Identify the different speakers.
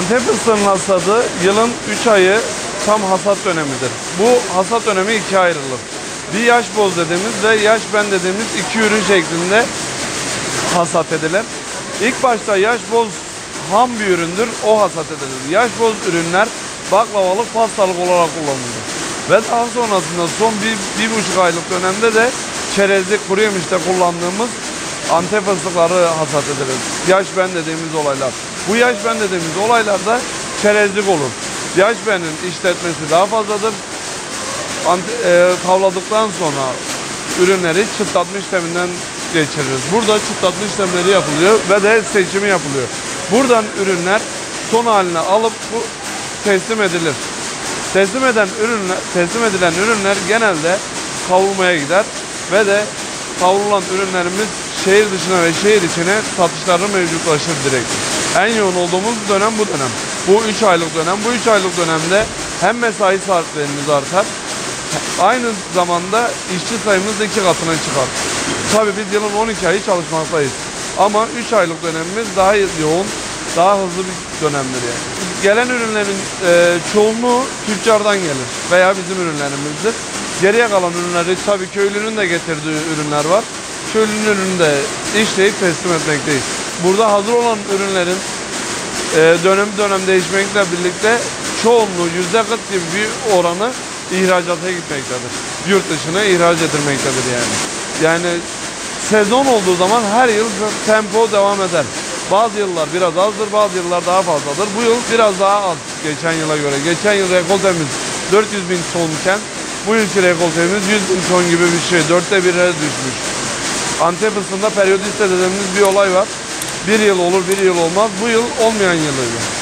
Speaker 1: Antep fıstığının hasadı yılın 3 ayı tam hasat dönemidir. Bu hasat dönemi ikiye ayrılır. Bir yaş boz dediğimiz ve yaş ben dediğimiz iki ürün şeklinde hasat edilir. İlk başta yaş boz ham bir üründür, o hasat edilir. Yaş boz ürünler baklavalık, pastalık olarak kullanılır. Ve daha sonrasında son bir buçuk aylık dönemde de çerezlik, kuru yemişte kullandığımız Antep fıstıkları hasat edilir. Yaş ben dediğimiz olaylar. Bu yaş ben dediğimiz olaylarda çerezlik olur. Yaş benin işletmesi daha fazladır. Tavladıktan sonra ürünleri çıtlatma işleminden geçiririz. Burada çıtlatma işlemleri yapılıyor ve de seçimi yapılıyor. Buradan ürünler son haline alıp teslim edilir. Teslim edilen ürünler genelde kavrulmaya gider ve de kavrulan ürünlerimiz şehir dışına ve şehir içine satışları mevcutlaşır direkt. En yoğun olduğumuz dönem bu dönem. Bu 3 aylık dönem. Bu 3 aylık dönemde hem mesai saatlerimiz artar, aynı zamanda işçi sayımız 2 katına çıkar. Tabii biz yılın 12 ayı çalışmaktayız. Ama 3 aylık dönemimiz daha yoğun, daha hızlı bir dönemdir yani. Gelen ürünlerin çoğunluğu tüccardan gelir veya bizim ürünlerimizdir. Geriye kalan ürünleri tabii köylünün de getirdiği ürünler var. Köylünün ürünü de işleyip teslim etmekteyiz. Burada hazır olan ürünlerin dönem değişmekle birlikte çoğunluğu %40 gibi bir oranı ihracata gitmektedir. Yurt dışına ihraç edilmektedir yani. Yani sezon olduğu zaman her yıl tempo devam eder. Bazı yıllar biraz azdır, bazı yıllar daha fazladır. Bu yıl biraz daha az geçen yıla göre. Geçen yıl rekoltemiz 400 bin tonken bu yılki rekoltemiz 100 bin ton gibi bir şey. 1/4'e düşmüş. Antep fıstığında periyodiste dediğimiz bir olay var. Bir yıl olur, bir yıl olmaz. Bu yıl olmayan yılıydı.